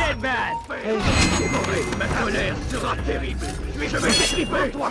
Deadman! Ma colère sera terrible. Je vais t'étriper, toi!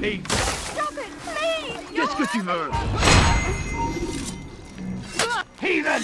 Die, Stop it, please! qu'est-ce que tu veux? Heathen!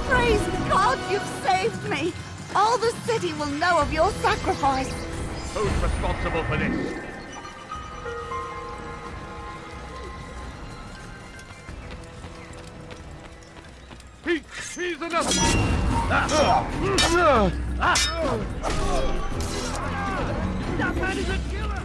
Praise God, you've saved me! All the city will know of your sacrifice! Who's responsible for this? He's enough! That man is a killer!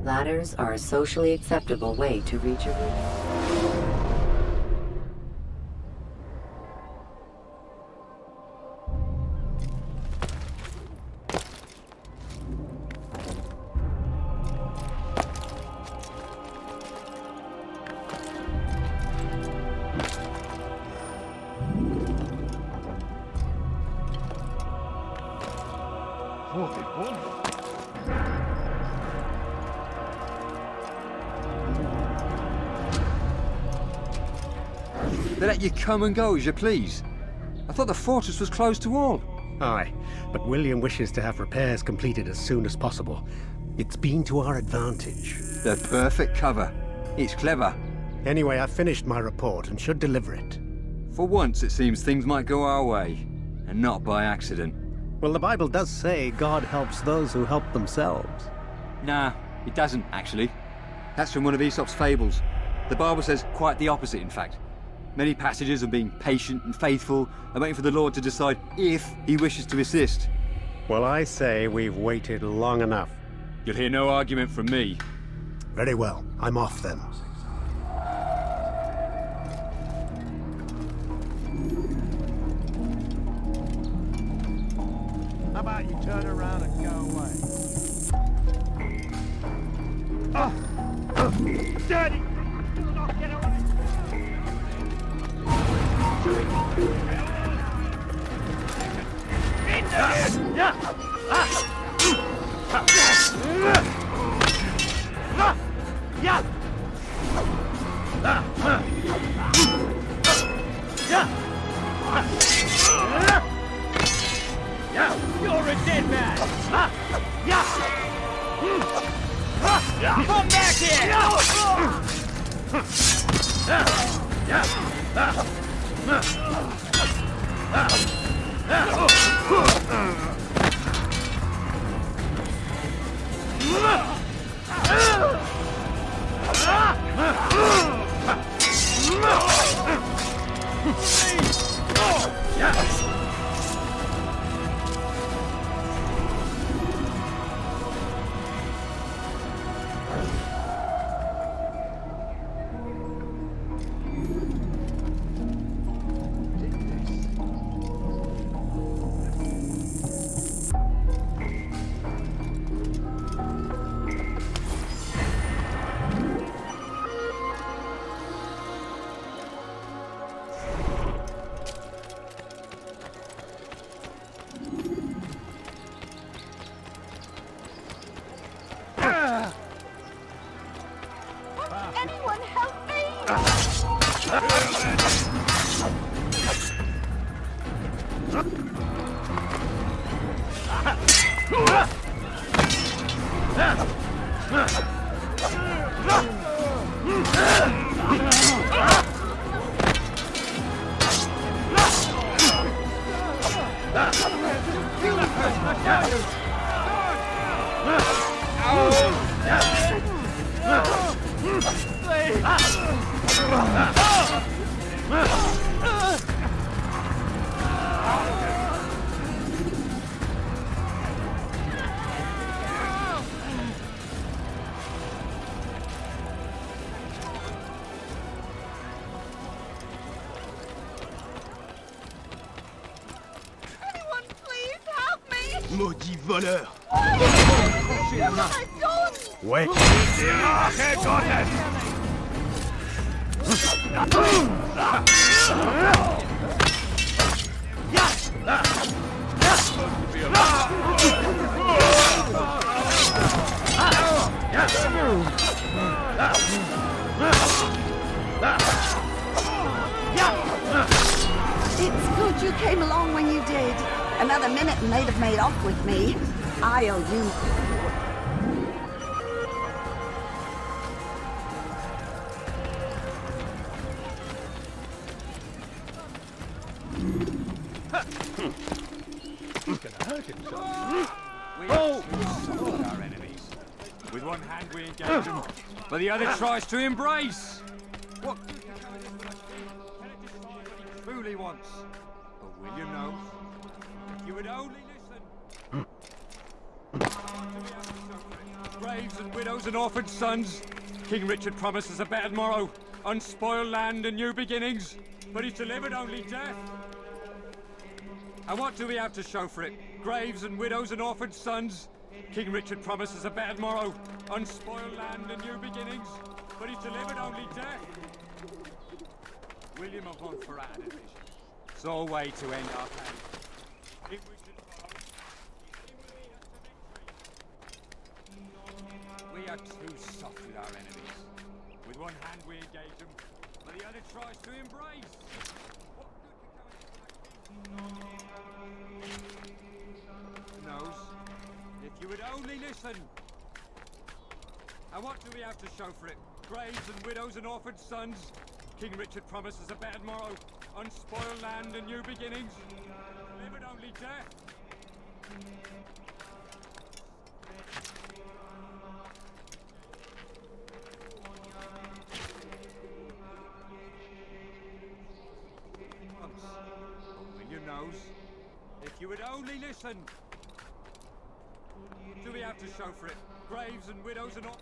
Ladders are a socially acceptable way to reach a roof. They let you come and go as you please. I thought the fortress was closed to all. Aye, but William wishes to have repairs completed as soon as possible. It's been to our advantage. The perfect cover. It's clever. Anyway, I've finished my report and should deliver it. For once, it seems things might go our way, and not by accident. Well, the Bible does say God helps those who help themselves. Nah, it doesn't, actually. That's from one of Aesop's fables. The Bible says quite the opposite, in fact. Many passages have been patient and faithful and waiting for the Lord to decide if he wishes to assist. Well, I say we've waited long enough. You'll hear no argument from me. Very well. I'm off then. How about you turn around and go away? Daddy! Get away! You're a dead man! Come back Anyone help me! Anyone please help me! Maudit voleur! What have I done? Wait. It's good you came along when you did. Another minute and they'd have made off with me. I owe you. We support our enemies. With one hand we engage them, but the other tries to embrace. What good can come of this bloodshed? Can it decide what he truly wants? But William knows. If you would only listen. Graves and widows and orphaned sons. King Richard promises a better morrow, unspoiled land and new beginnings, but he's delivered only death. And what do we have to show for it? Graves and widows and orphaned sons. King Richard promises a better morrow, unspoiled land and new beginnings, but he's delivered only death. William of Montferrat had a vision. Saw a way to end our pain. If we should follow, he will lead us to victory. We are too soft with our enemies. With one hand we engage them, but the other tries to embrace. What good can come of this knows, if you would only listen. And what do we have to show for it? Graves and widows and orphaned sons. King Richard promises a better morrow, unspoiled land and new beginnings, delivered only death. would only listen. Do we have to show for it? Graves and widows and all.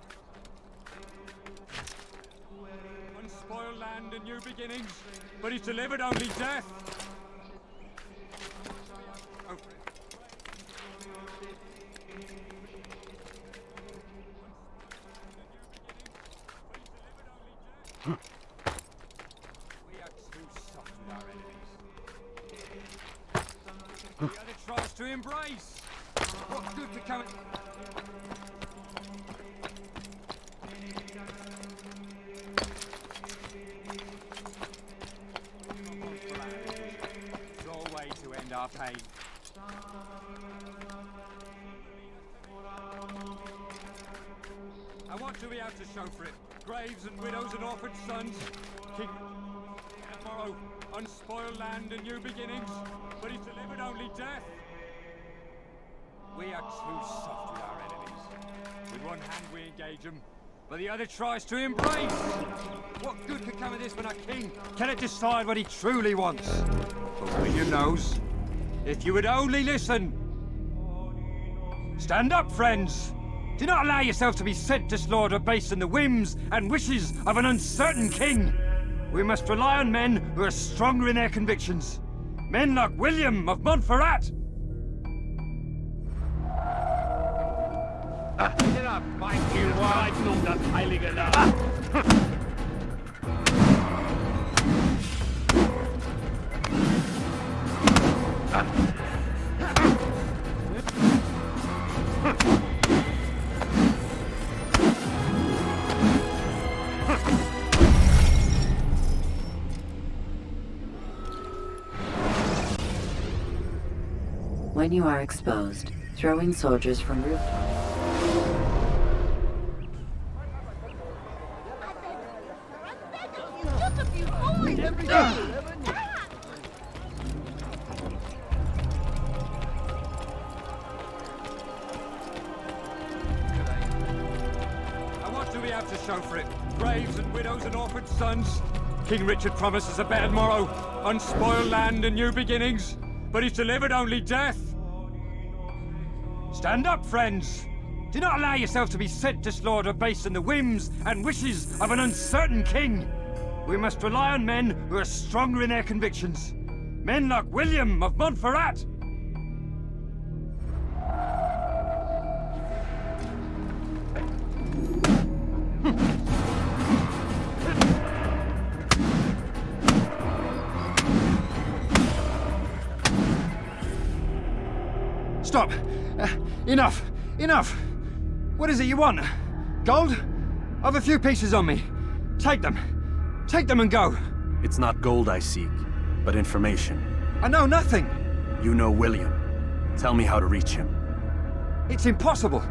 Unspoiled land and new beginnings, but he's delivered only death. Oh, for it. We are too soft with our enemies. The other tries to embrace. What good could come? Your way to end our pain. And what do we have to show for it? Graves and widows and orphaned sons. King tomorrow, unspoiled land and new beginnings, but he's delivered only death. We are too soft with our enemies. With one hand we engage them, but the other tries to embrace. What good could come of this when a king cannot decide what he truly wants? But William knows. If you would only listen. Stand up, friends. Do not allow yourself to be sent to slaughter based on the whims and wishes of an uncertain king. We must rely on men who are stronger in their convictions. Men like William of Montferrat. Mein Ziel war das heilige Land. When you are exposed, throw in soldiers from rooftops. Just a few coins! And what do we have to show for it? Graves and widows and orphaned sons. King Richard promises a better morrow, unspoiled land and new beginnings, but he's delivered only death. Stand up, friends. Do not allow yourself to be sent to slaughter based on the whims and wishes of an uncertain king. We must rely on men who are stronger in their convictions. Men like William of Montferrat. Stop! Enough! Enough! What is it you want? Gold? I've a few pieces on me. Take them. Take them and go. It's not gold I seek, but information. I know nothing. You know William. Tell me how to reach him. It's impossible.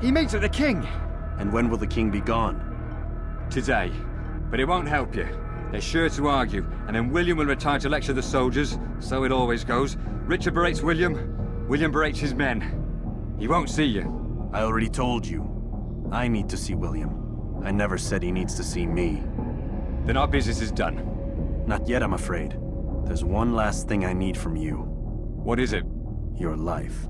He meets with the king. And when will the king be gone? Today. But it won't help you. They're sure to argue, and then William will retire to lecture the soldiers. So it always goes. Richard berates William. William berates his men. He won't see you. I already told you. I need to see William. I never said he needs to see me. Then our business is done. Not yet, I'm afraid. There's one last thing I need from you. What is it? Your life.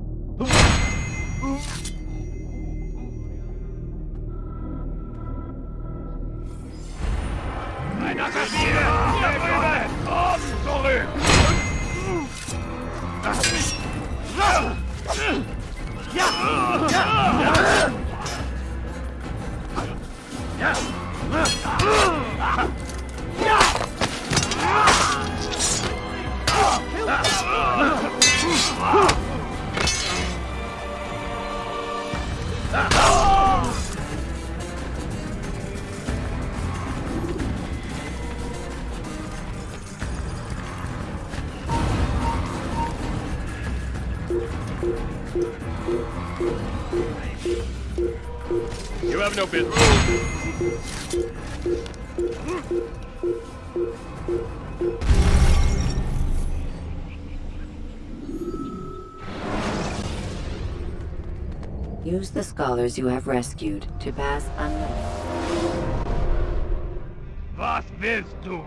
You have no business. Use the scholars you have rescued to pass unnoticed. Was willst du?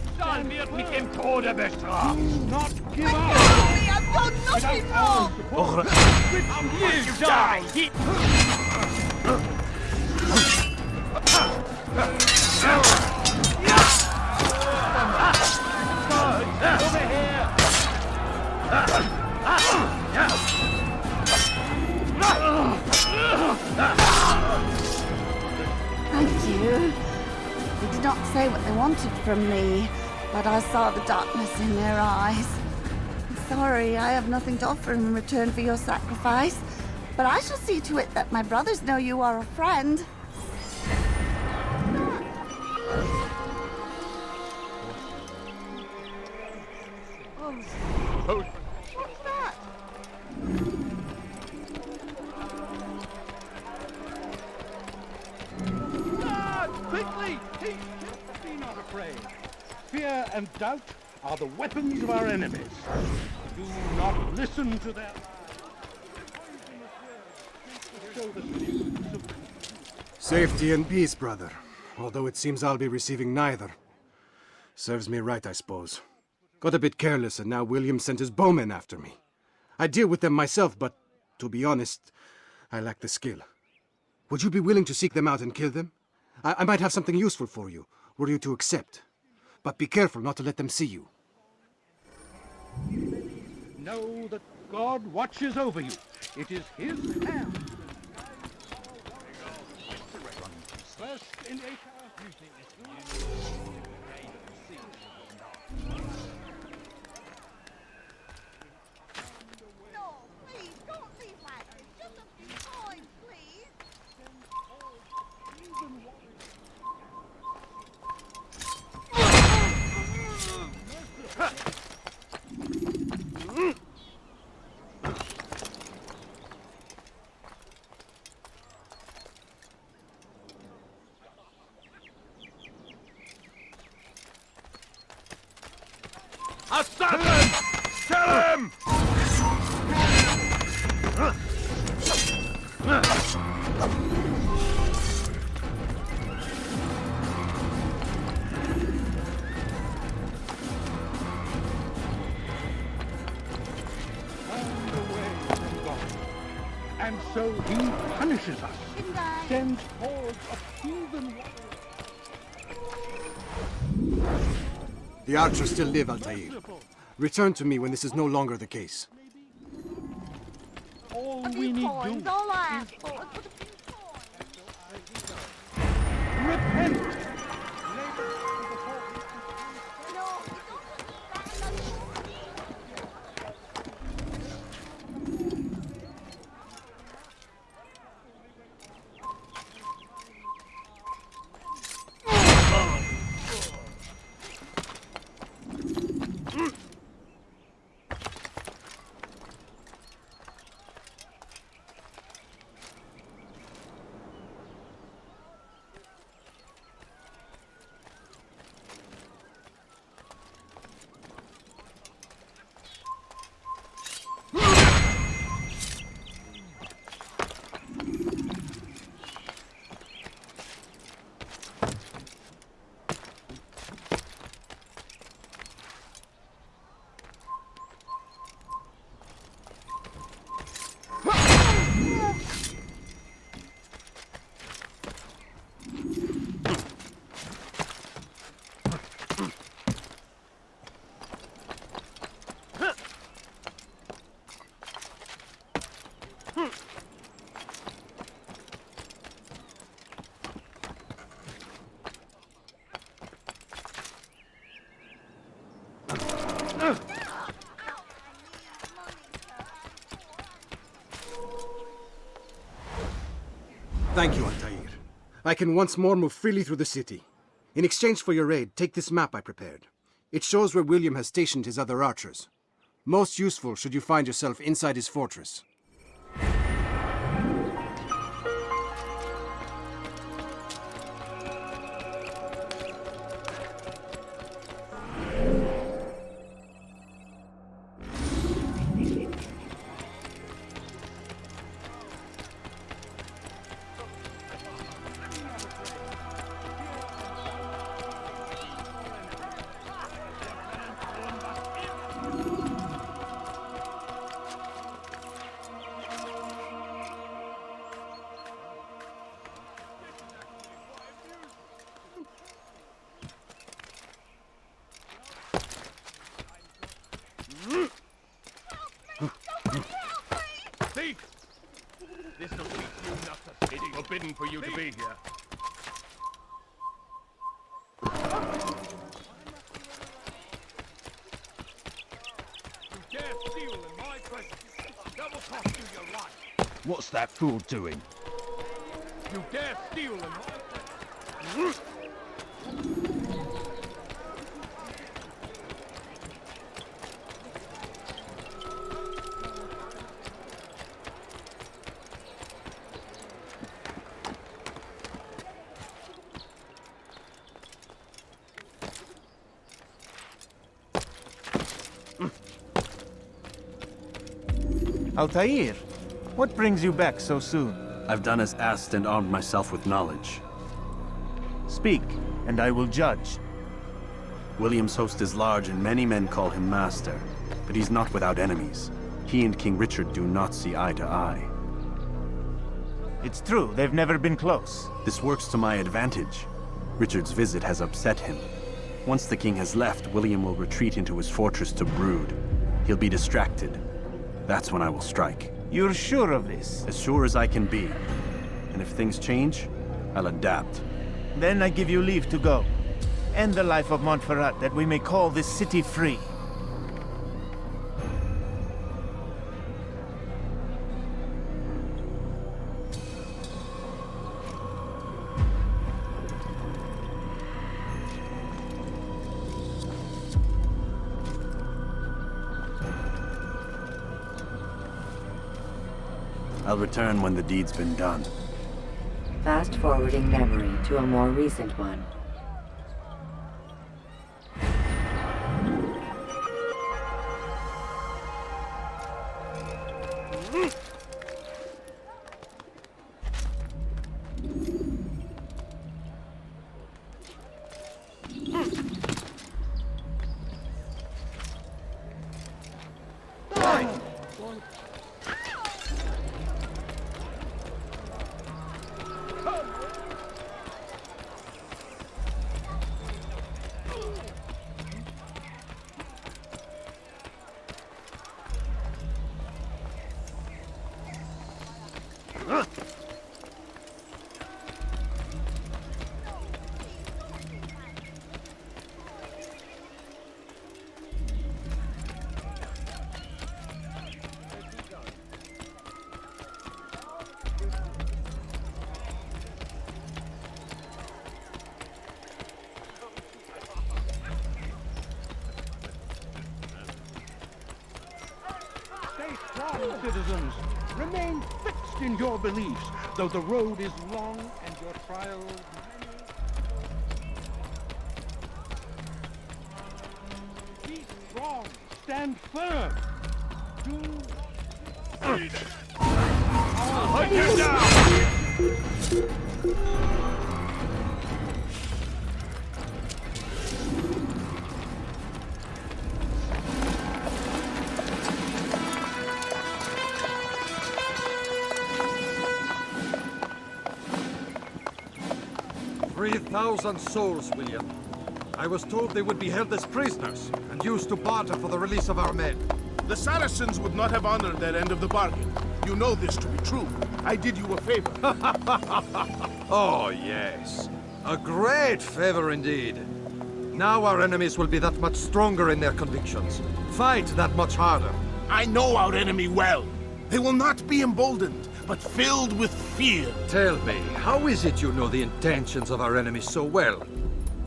Schicksal wird mit dem Tode bestraft. Let go of me! I've done nothing wrong! You die! Over here! Thank you. They did not say what they wanted from me, but I saw the darkness in their eyes. I'm sorry, I have nothing to offer in return for your sacrifice, but I shall see to it that my brothers know you are a friend. What's that? Quickly! Be not afraid. Fear and doubt are the weapons of our enemies. Do not listen to their Safety and peace, brother. Although it seems I'll be receiving neither. Serves me right, I suppose. Got a bit careless, and now William sent his bowmen after me. I deal with them myself, but, to be honest, I lack the skill. Would you be willing to seek them out and kill them? I might have something useful for you, were you to accept. But be careful not to let them see you. Know that God watches over you. It is his hand. First in No, please, don't leave like this. Just a few coins, please. Assassin! Kill him! And so he punishes us. Didn't I? Sends hordes of heathen warriors. The archers still live, Altair. Return to me when this is no longer the case. All A we few need coins, do all I ask for is but a few coins. repent. No, you don't understand. Thank you, Altair. I can once more move freely through the city. In exchange for your aid, take this map I prepared. It shows where William has stationed his other archers. Most useful should you find yourself inside his fortress. It is forbidden for you to be here. You dare steal in my presence. That will cost you your life. What's that fool doing? You dare steal in my presence. Altair, what brings you back so soon? I've done as asked and armed myself with knowledge. Speak, and I will judge. William's host is large and many men call him master, but he's not without enemies. He and King Richard do not see eye to eye. It's true, they've never been close. This works to my advantage. Richard's visit has upset him. Once the king has left, William will retreat into his fortress to brood. He'll be distracted. That's when I will strike. You're sure of this? As sure as I can be. And if things change, I'll adapt. Then I give you leave to go. End the life of Montferrat, that we may call this city free. I'll return when the deed's been done. Fast-forwarding memory to a more recent one. Strong, citizens. Remain fixed in your beliefs, though the road is long and your trials many. Be strong. Stand firm. Do... Hunt you down! 3,000 souls, William. I was told they would be held as prisoners and used to barter for the release of our men. The Saracens would not have honored their end of the bargain. You know this to be true. I did you a favor. Oh, yes. A great favor indeed. Now our enemies will be that much stronger in their convictions. Fight that much harder. I know our enemy well. They will not be emboldened, but filled with fear. Tell me, how is it you know the intentions of our enemies so well?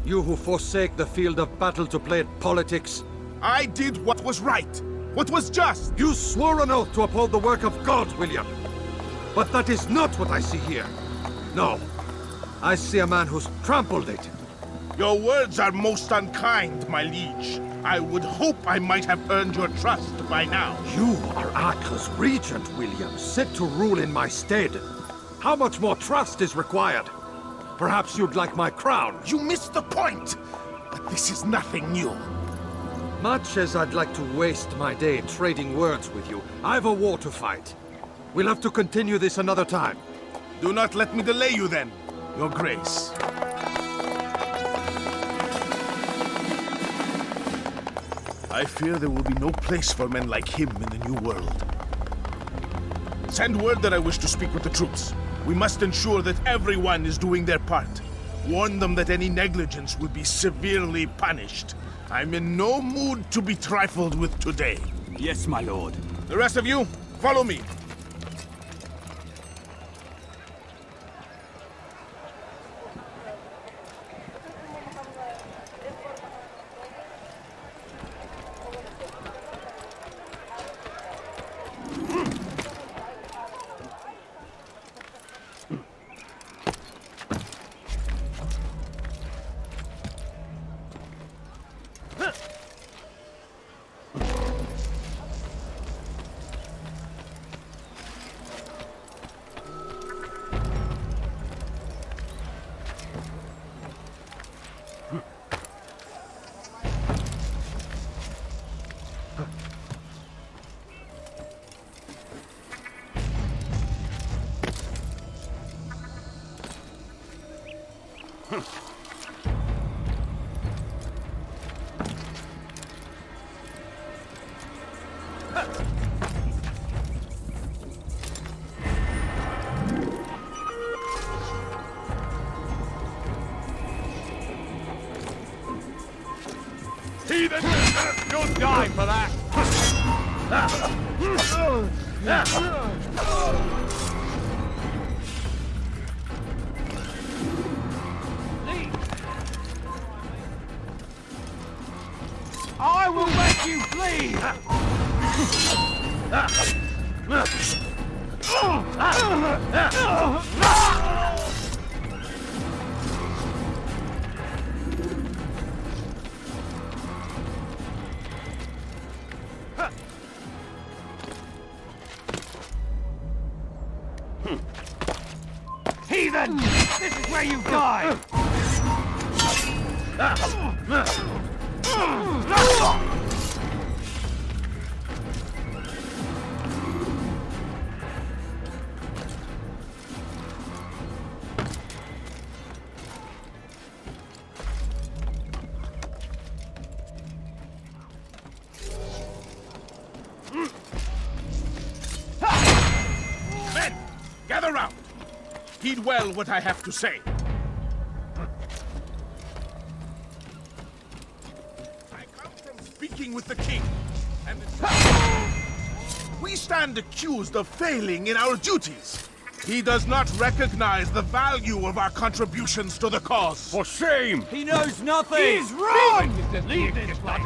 You who forsake the field of battle to play at politics? I did what was right, what was just. You swore an oath to uphold the work of God, William. But that is not what I see here. No, I see a man who's trampled it. Your words are most unkind, my liege. I would hope I might have earned your trust by now. You are Acre's regent, William, set to rule in my stead. How much more trust is required? Perhaps you'd like my crown. You missed the point! But this is nothing new. Much as I'd like to waste my day trading words with you, I've a war to fight. We'll have to continue this another time. Do not let me delay you then, Your Grace. I fear there will be no place for men like him in the New World. Send word that I wish to speak with the troops. We must ensure that everyone is doing their part. Warn them that any negligence will be severely punished. I'm in no mood to be trifled with today. Yes, my lord. The rest of you, follow me. Heathen! You'll die for that! I will let you flee! Heathen! This is where you die! Men, gather round. Heed well what I have to say. I come from speaking with the king, and we stand accused of failing in our duties. He does not recognize the value of our contributions to the cause. For shame! He knows nothing! He's wrong! Leave this like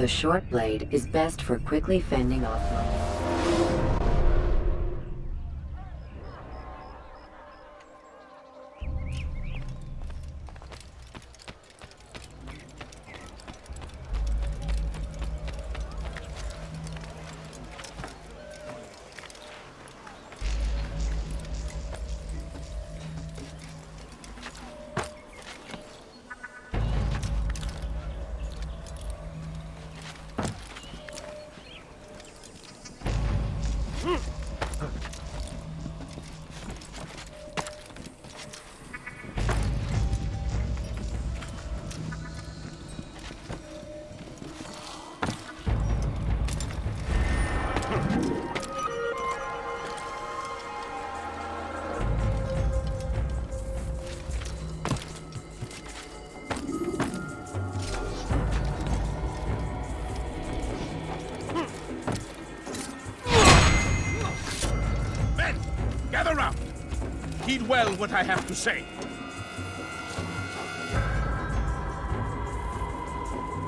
The short blade is best for quickly fending off monsters. Gather round. Heed well what I have to say.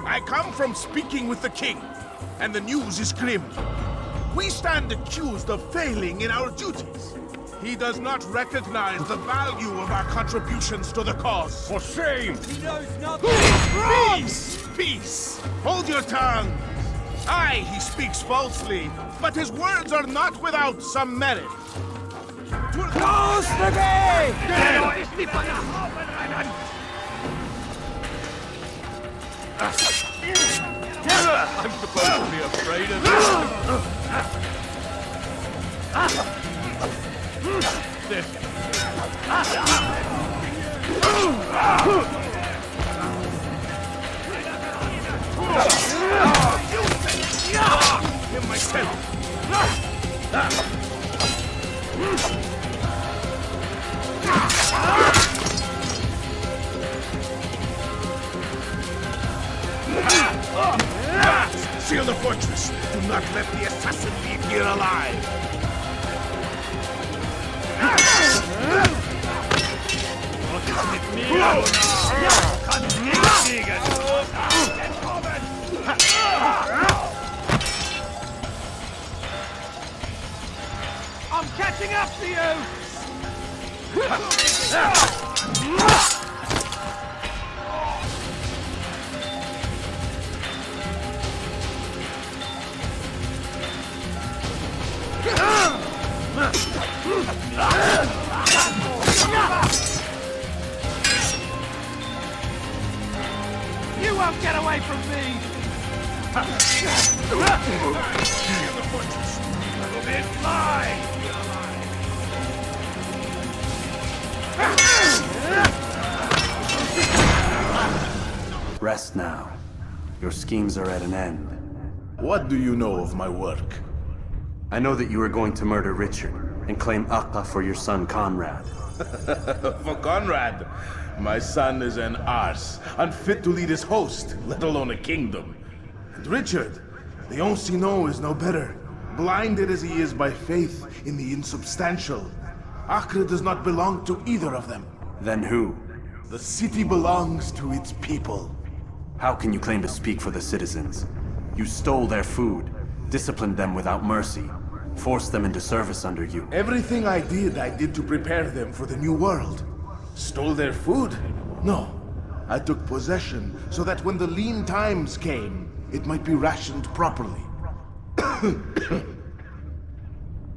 I come from speaking with the king, and the news is grim. We stand accused of failing in our duties. He does not recognize the value of our contributions to the cause. For shame! He knows nothing! Peace! Peace! Hold your tongue! Aye, he speaks falsely, but his words are not without some merit. Los dagegen! Der ist nicht von der Haube rennen! I'm supposed to be afraid of this. Him myself! Seal the fortress! Do not let the assassin leave here alive! Mit mir, kann nicht siegen! I'm catching up to you! You won't get away from me! Seal the fortress! Little bit fly! Rest now. Your schemes are at an end. What do you know of my work? I know that you are going to murder Richard and claim Akka for your son Conrad. For Conrad, my son is an arse, unfit to lead his host, let alone a kingdom. And Richard, the Oncino is no better, blinded as he is by faith in the insubstantial. Acre does not belong to either of them. Then who? The city belongs to its people. How can you claim to speak for the citizens? You stole their food, disciplined them without mercy, forced them into service under you. Everything I did to prepare them for the new world. Stole their food? No. I took possession so that when the lean times came, it might be rationed properly.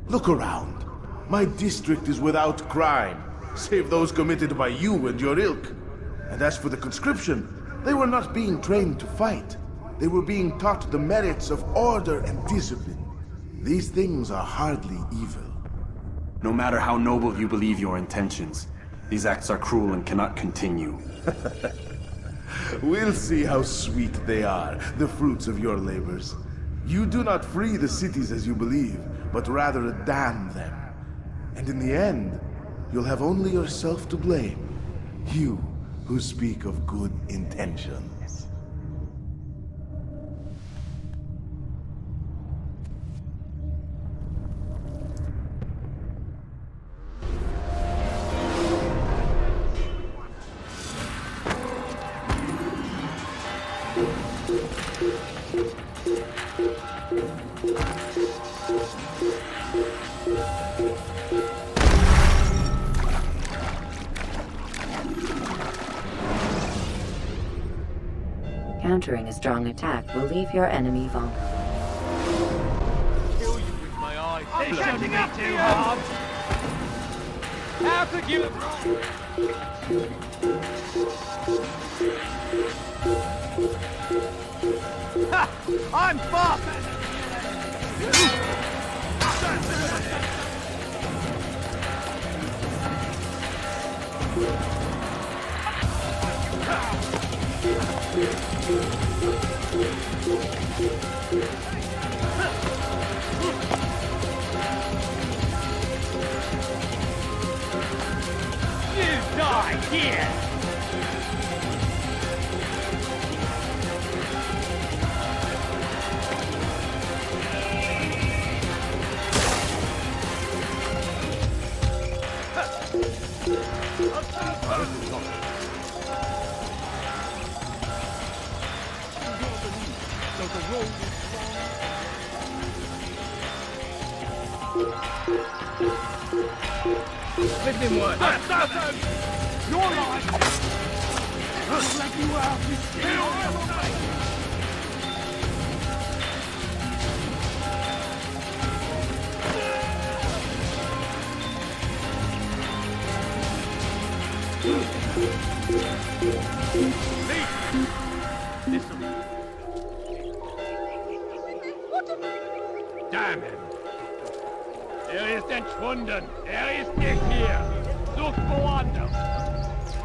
Look around. My district is without crime, save those committed by you and your ilk. And as for the conscription, they were not being trained to fight. They were being taught the merits of order and discipline. These things are hardly evil. No matter how noble you believe your intentions, these acts are cruel and cannot continue. We'll see how sweet they are, the fruits of your labors. You do not free the cities as you believe, but rather damn them. And in the end, you'll have only yourself to blame. You who speak of good intentions. Countering a strong attack will leave your enemy vulnerable. Kill you with my eyes. I'm This shouldn't catching be up to too you. hard. How could you? Ha! I'm far better. You die here. Let him work. Your life. I'll let you out this Damn him. Er ist entschwunden. Er ist nicht hier. Sucht woanders.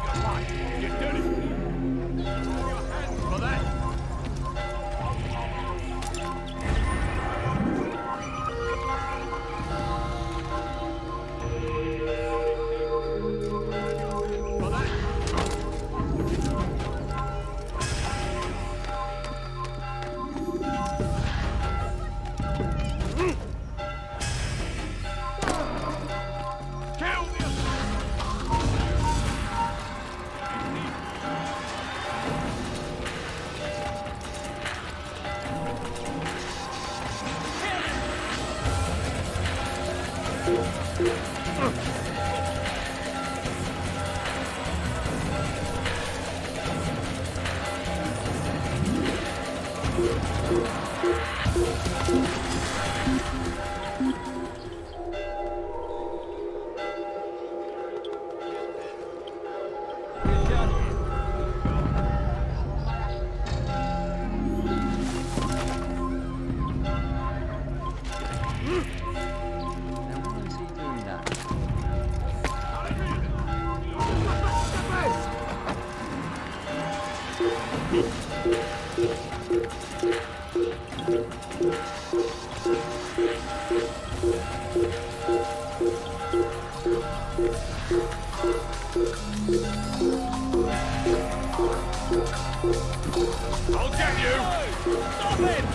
You're right. You did it. Your hands for that. For that. Kill him! I'll get you! Stop it!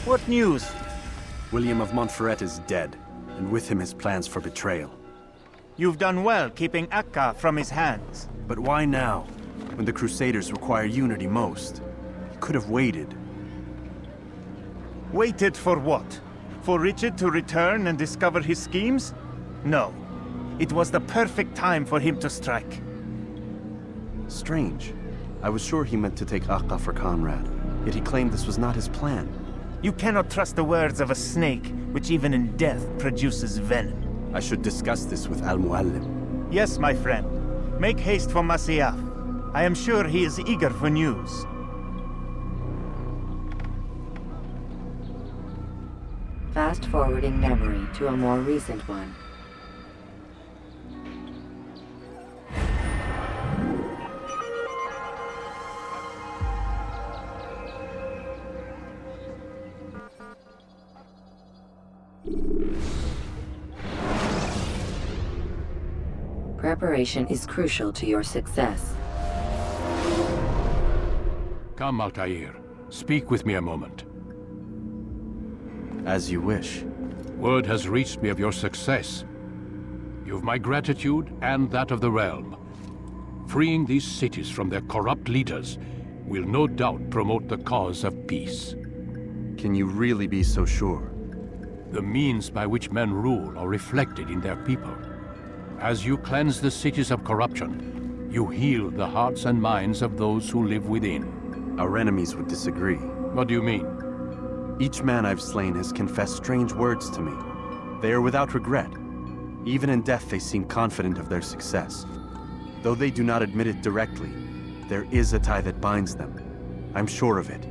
What news? William of Montferrat is dead, and with him his plans for betrayal. You've done well keeping Akka from his hands. But why now, when the Crusaders require unity most? He could have waited. Waited for what? For Richard to return and discover his schemes? No. It was the perfect time for him to strike. Strange. I was sure he meant to take Akka for Conrad, yet he claimed this was not his plan. You cannot trust the words of a snake, which even in death produces venom. I should discuss this with Al-Muallim. Yes, my friend. Make haste for Masyaf. I am sure he is eager for news. Fast-forwarding memory to a more recent one. Preparation is crucial to your success. Come, Altair. Speak with me a moment. As you wish. Word has reached me of your success. You've my gratitude and that of the realm. Freeing these cities from their corrupt leaders will no doubt promote the cause of peace. Can you really be so sure? The means by which men rule are reflected in their people. As you cleanse the cities of corruption, you heal the hearts and minds of those who live within. Our enemies would disagree. What do you mean? Each man I've slain has confessed strange words to me. They are without regret. Even in death they seem confident of their success. Though they do not admit it directly, there is a tie that binds them. I'm sure of it.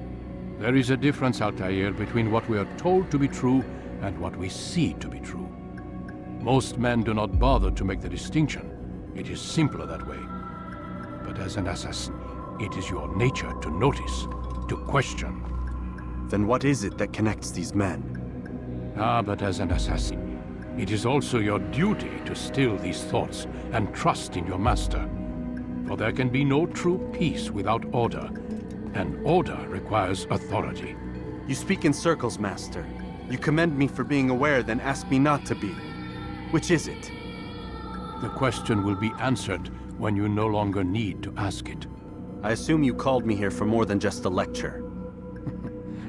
There is a difference, Altair, between what we are told to be true and what we see to be true. Most men do not bother to make the distinction. It is simpler that way. But as an assassin, it is your nature to notice, to question. Then what is it that connects these men? But as an assassin, it is also your duty to still these thoughts and trust in your master. For there can be no true peace without order, and order requires authority. You speak in circles, Master. You commend me for being aware, then ask me not to be. Which is it? The question will be answered when you no longer need to ask it. I assume you called me here for more than just a lecture.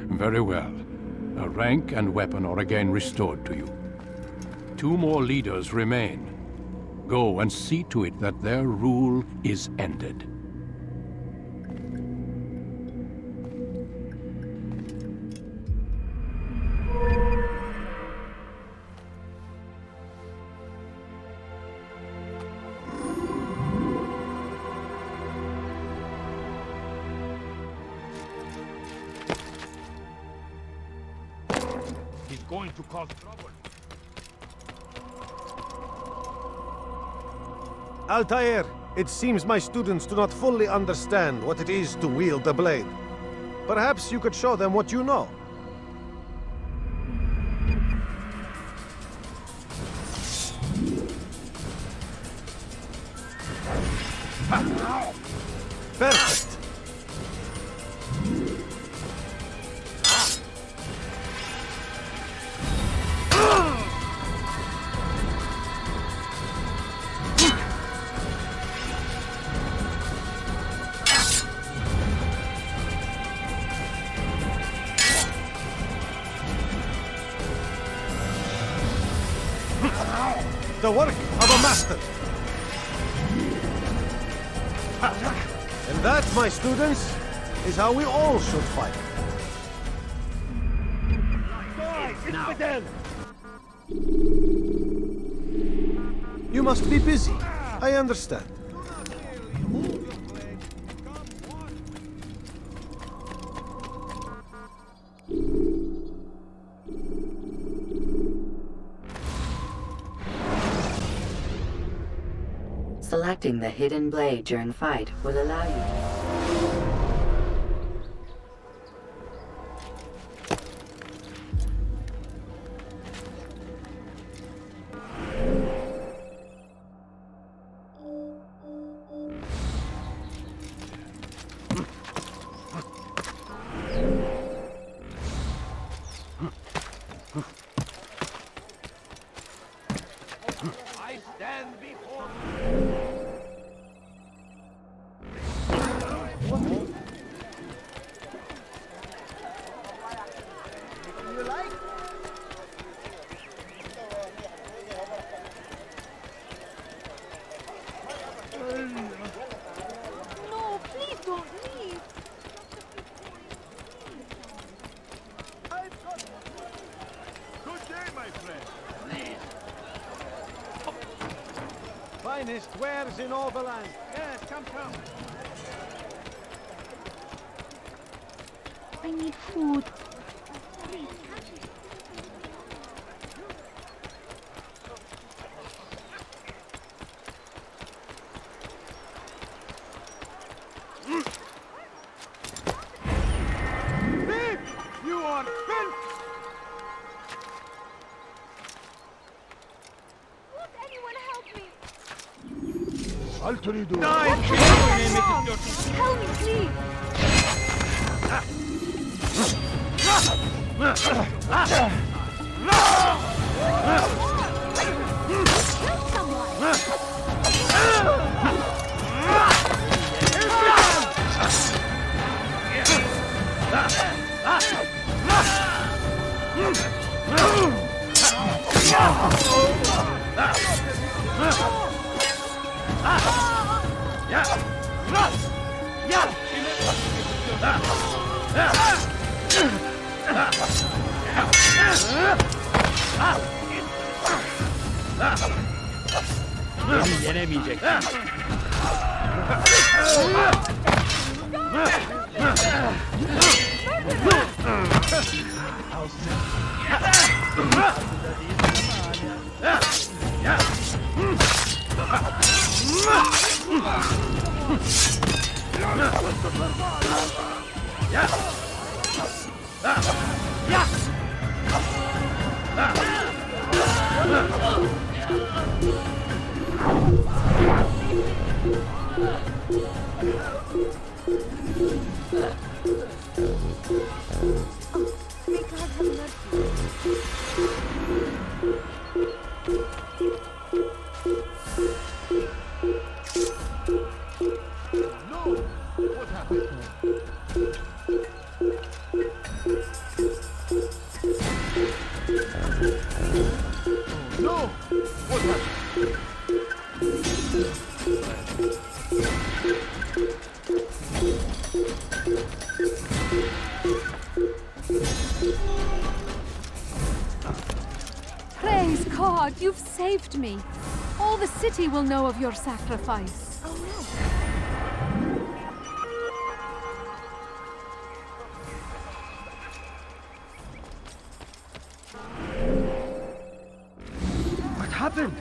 Very well. A rank and weapon are again restored to you. 2 more leaders remain. Go and see to it that their rule is ended. He's going to cause trouble. Altair, it seems my students do not fully understand what it is to wield the blade. Perhaps you could show them what you know. Perfect! The work of a master. And that, my students, is how we all should fight. You must be busy. I understand. Selecting the hidden blade during fight will allow you to... I stand before No, please don't leave. Good day, my friend. Finest wares in all the land. Yes, come. I need food. Thief! You are filth! Won't anyone help me? Altair'i dur. Help me, please! Beni yenemeyeceksin. May God have mercy. No! What happened? Praise God, you've saved me. All the city will know of your sacrifice. Oh no. What happened?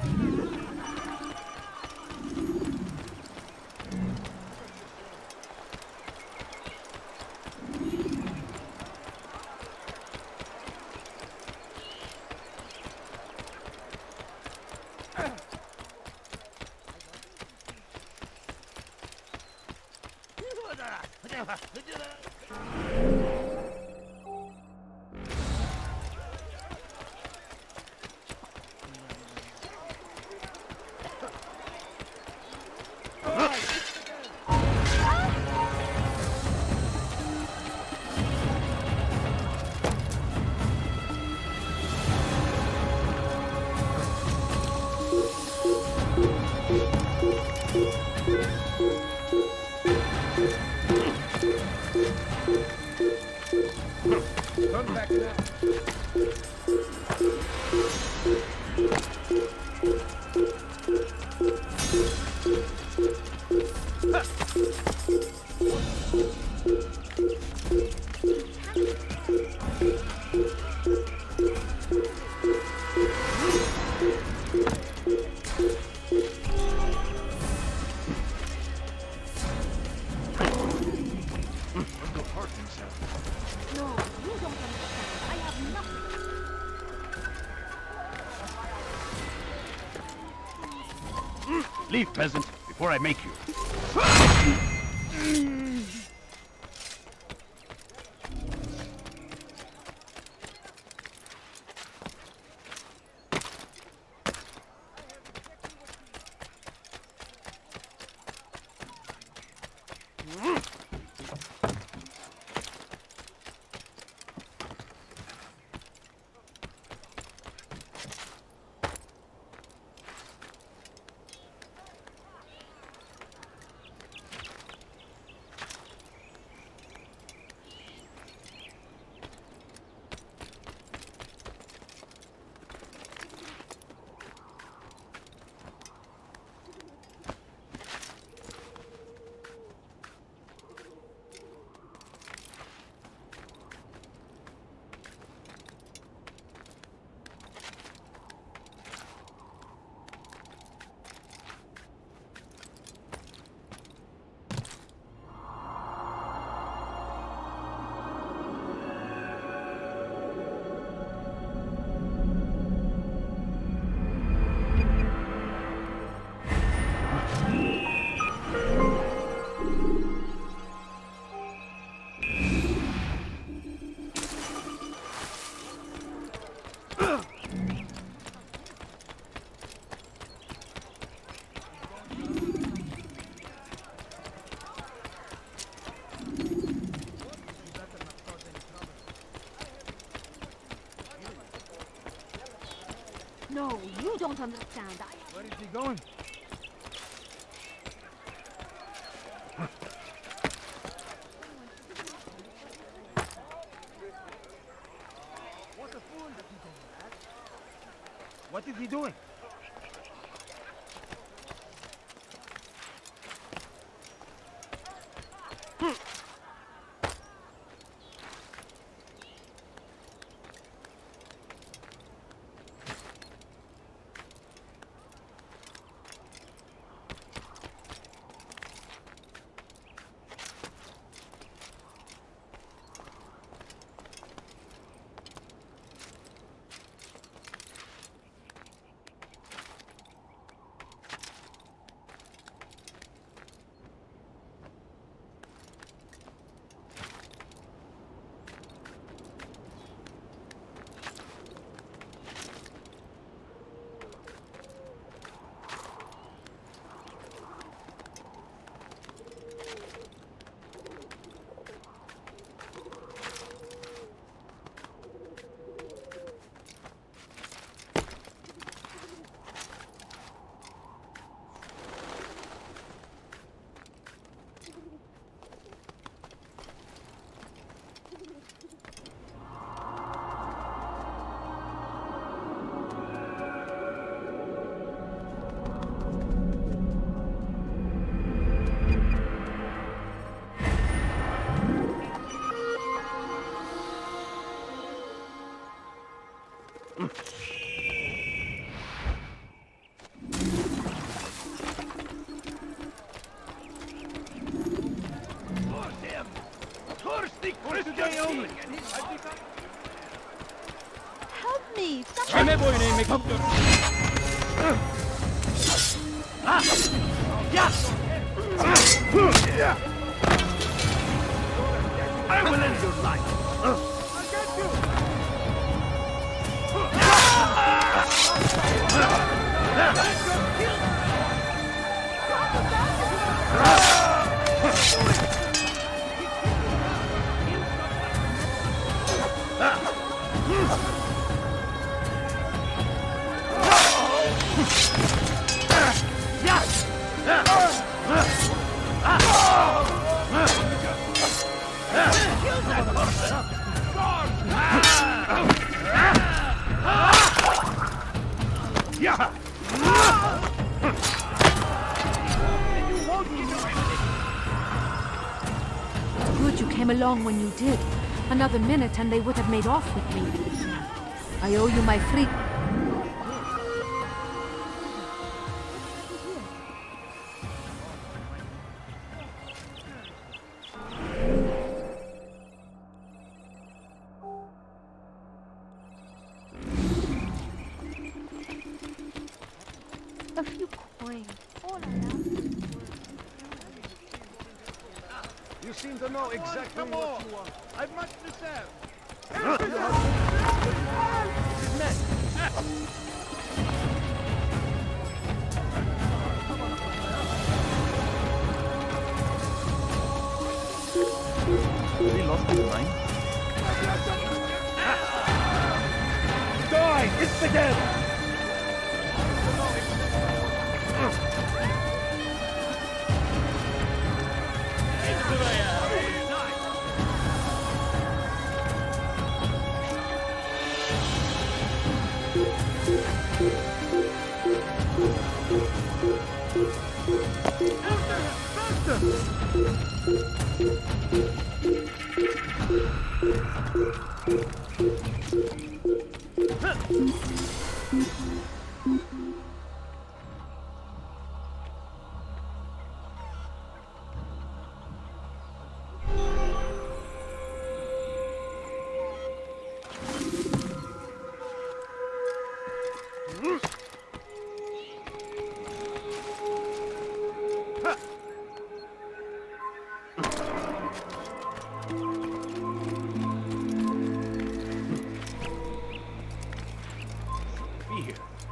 Come back now. No, you don't understand. I have nothing. Leave, peasant, before I make you. don't understand. Where is he going? What is he doing? Help me! Kime boyun eğmek istiyorsun? I will end your life. I'll get you. Good you came along when you did. Another minute and they would have made off with me. I owe you my free... A few coins. All I ask is You seem to know exactly what you want. I've much to serve. Has he lost his mind? Die! It's the dead!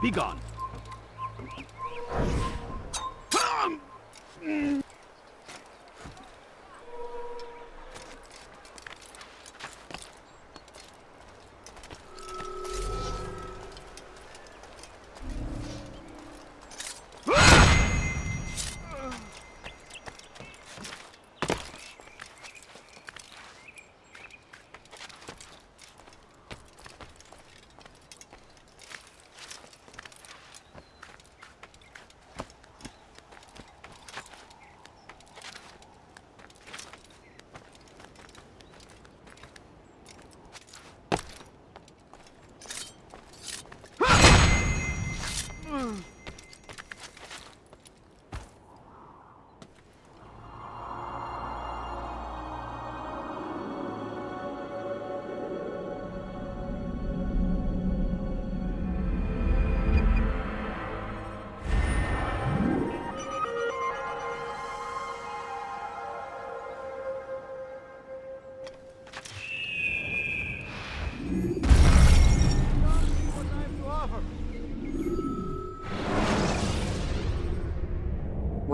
Be gone.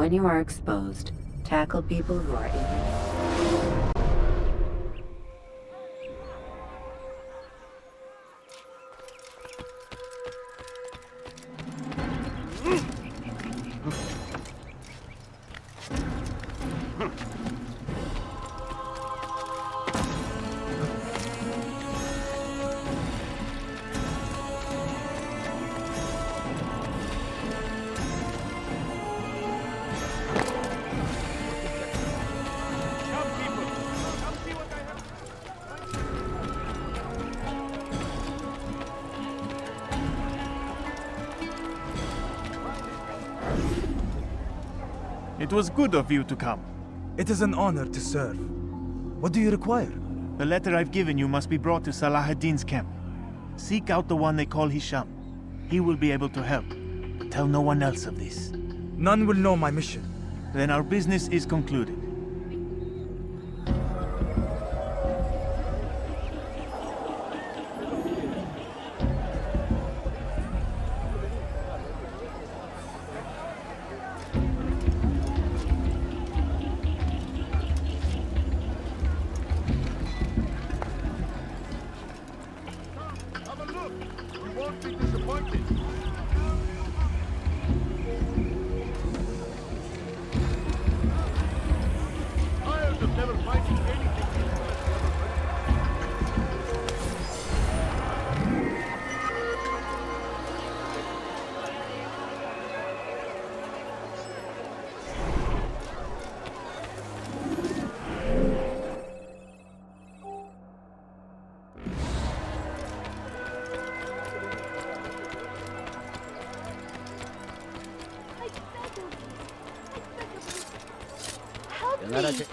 When you are exposed, tackle people who are in. It was good of you to come. It is an honor to serve. What do you require? The letter I've given you must be brought to Salah ad-Din's camp. Seek out the one they call Hisham. He will be able to help. Tell no one else of this. None will know my mission. Then our business is concluded.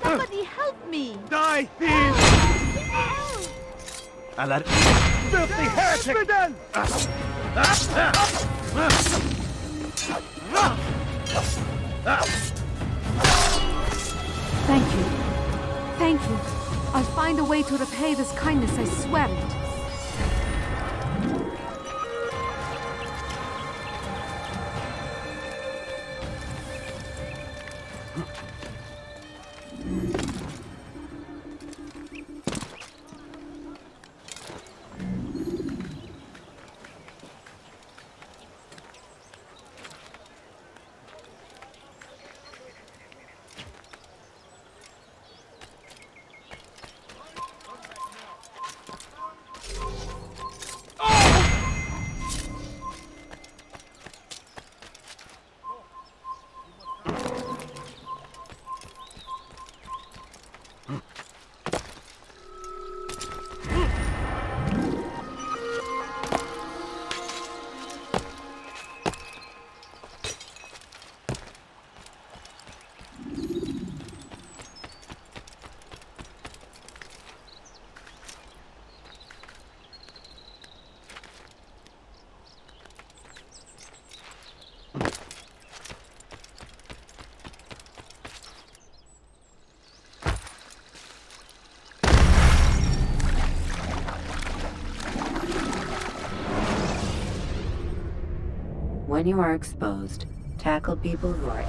Somebody help me! Die, thieves! Filthy heretic! Thank you. Thank you. I'll find a way to repay this kindness, I swear it. When you are exposed, tackle people who are in.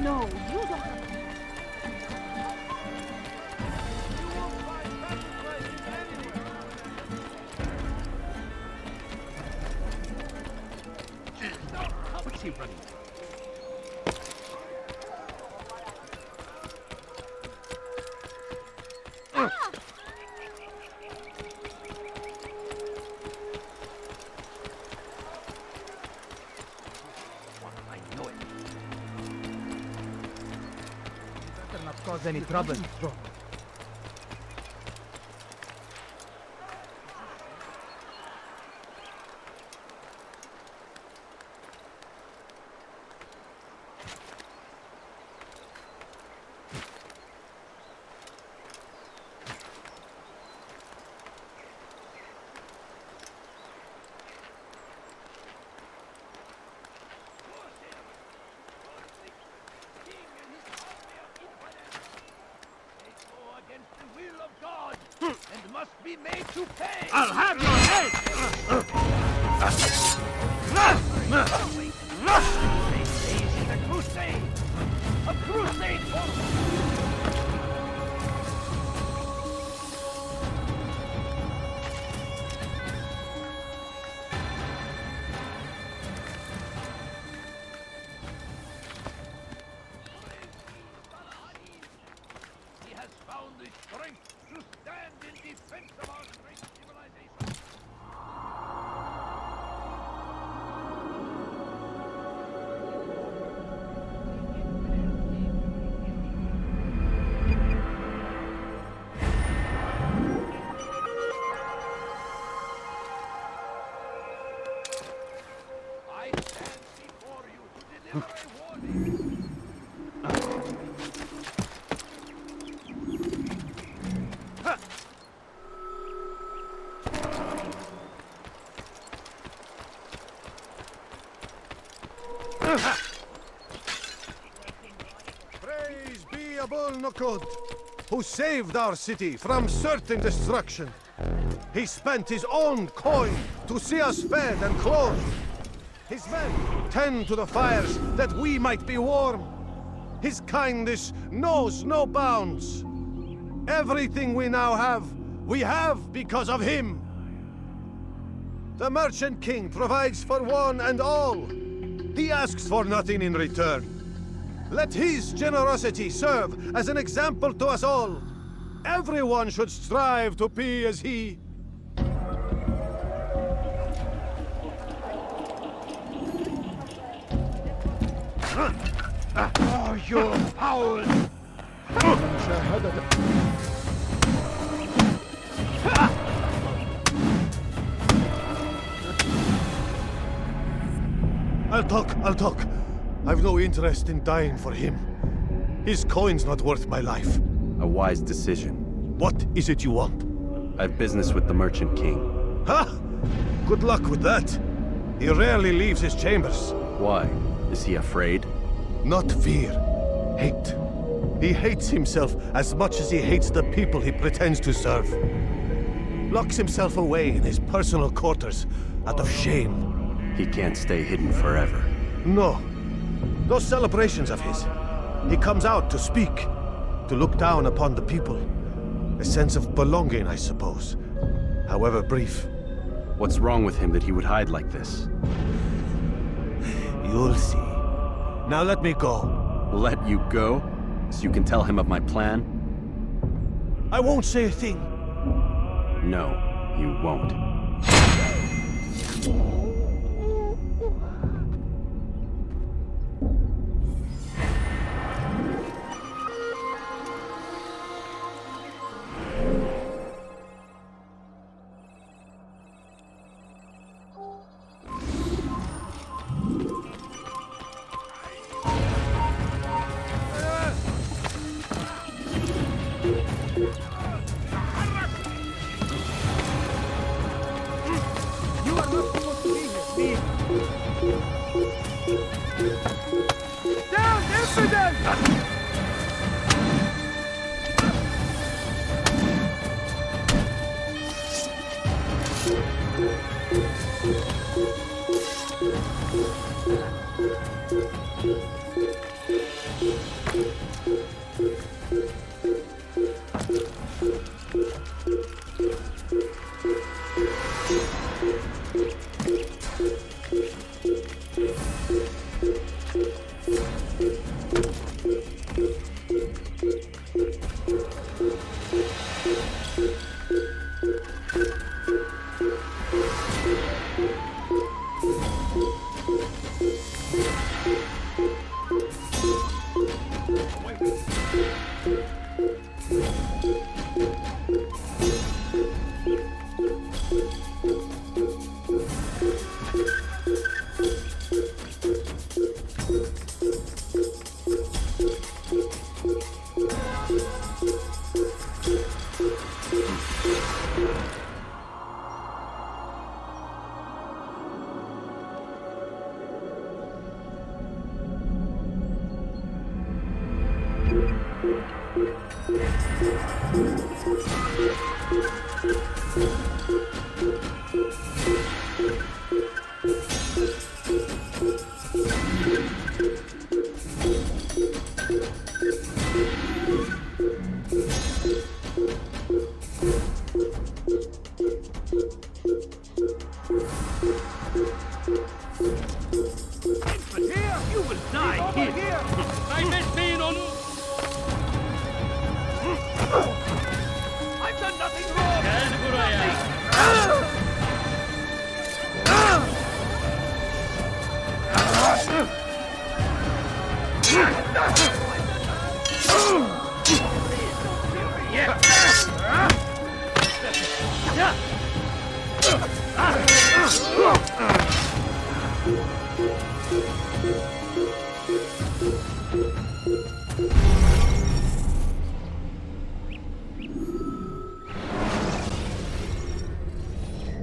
No, you don't. What's he running? cause any trouble. And must be made to pay! I'll have your head! A crusade! A crusade for... He has found the strength to stand in defense of our great civilization. I stand before you to deliver a warning. Praise be Abul Nukud, who saved our city from certain destruction. He spent his own coin to see us fed and clothed. His men tend to the fires that we might be warm. His kindness knows no bounds. Everything we now have, we have because of him. The Merchant King provides for one and all. He asks for nothing in return. Let his generosity serve as an example to us all. Everyone should strive to be as he. Oh, you foul! I'll talk. I've no interest in dying for him. His coin's not worth my life. A wise decision. What is it you want? I have business with the Merchant King. Ha! Good luck with that. He rarely leaves his chambers. Why? Is he afraid? Not fear. Hate. He hates himself as much as he hates the people he pretends to serve. Locks himself away in his personal quarters out of shame. He can't stay hidden forever. No. Those celebrations of his. He comes out to speak, to look down upon the people. A sense of belonging, I suppose. However brief. What's wrong with him that he would hide like this? You'll see. Now let me go. Let you go? So you can tell him of my plan? I won't say a thing. No, you won't. Down, infidel! Wait.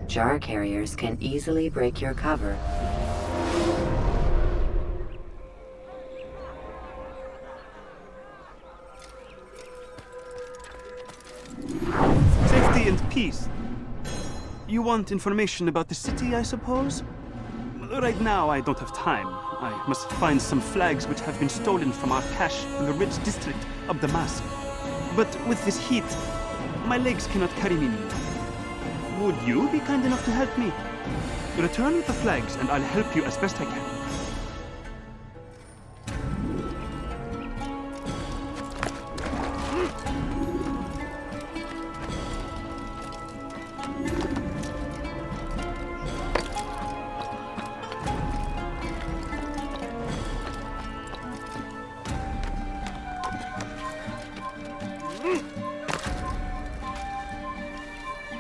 Jar carriers can easily break your cover. Safety and peace. You want information about the city, I suppose? Right now, I don't have time. I must find some flags which have been stolen from our cache in the rich district of Damask. But with this heat, my legs cannot carry me now. Would you be kind enough to help me? Return with the flags, and I'll help you as best I can.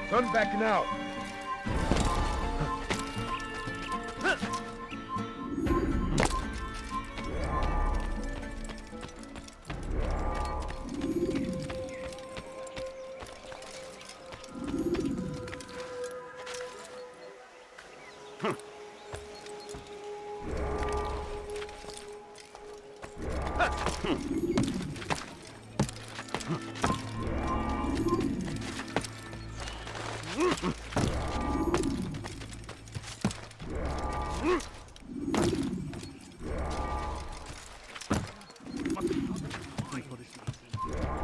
Turn back now.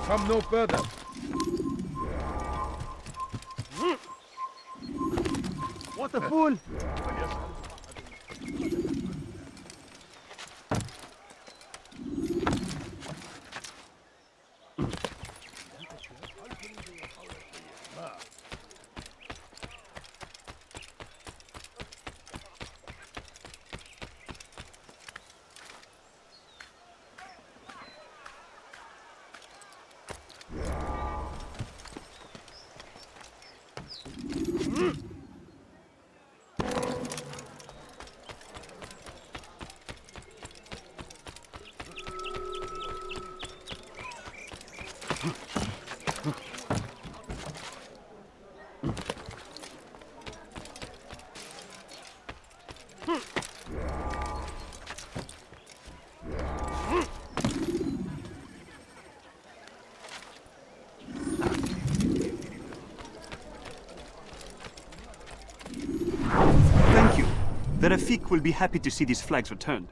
Come no further. What a fool! Thank you. The Rafik will be happy to see these flags returned.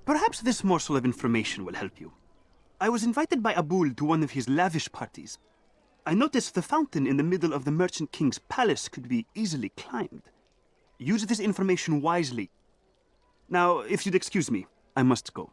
Perhaps this morsel of information will help you. I was invited by Abul to one of his lavish parties. I noticed the fountain in the middle of the Merchant King's palace could be easily climbed. Use this information wisely. Now, if you'd excuse me, I must go.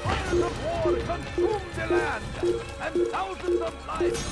Fires of war consume the land, and thousands of lives.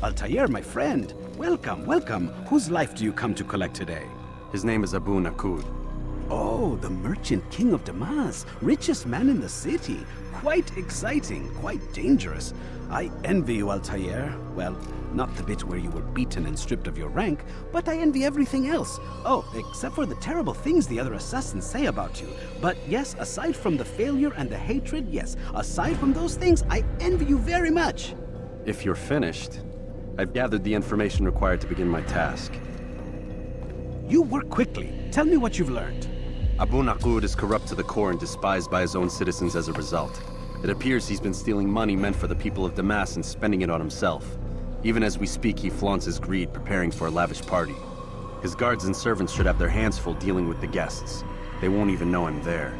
Altair, my friend. Welcome, welcome. Whose life do you come to collect today? His name is Abu Nakud. Oh, the merchant king of Damas. Richest man in the city. Quite exciting, quite dangerous. I envy you, Altair. Well, not the bit where you were beaten and stripped of your rank, but I envy everything else. Oh, except for the terrible things the other assassins say about you. But yes, aside from the failure and the hatred, yes, aside from those things, I envy you very much. If you're finished, I've gathered the information required to begin my task. You work quickly. Tell me what you've learned. Abu Nakud is corrupt to the core and despised by his own citizens as a result. It appears he's been stealing money meant for the people of Damas and spending it on himself. Even as we speak, he flaunts his greed, preparing for a lavish party. His guards and servants should have their hands full dealing with the guests. They won't even know I'm there.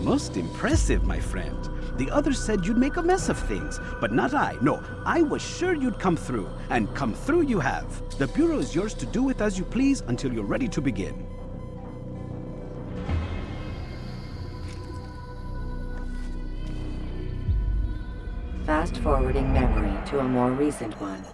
Most impressive, my friend. The others said you'd make a mess of things, but not I. No, I was sure you'd come through, and come through you have. The Bureau is yours to do with as you please until you're ready to begin. Fast-forwarding memory to a more recent one.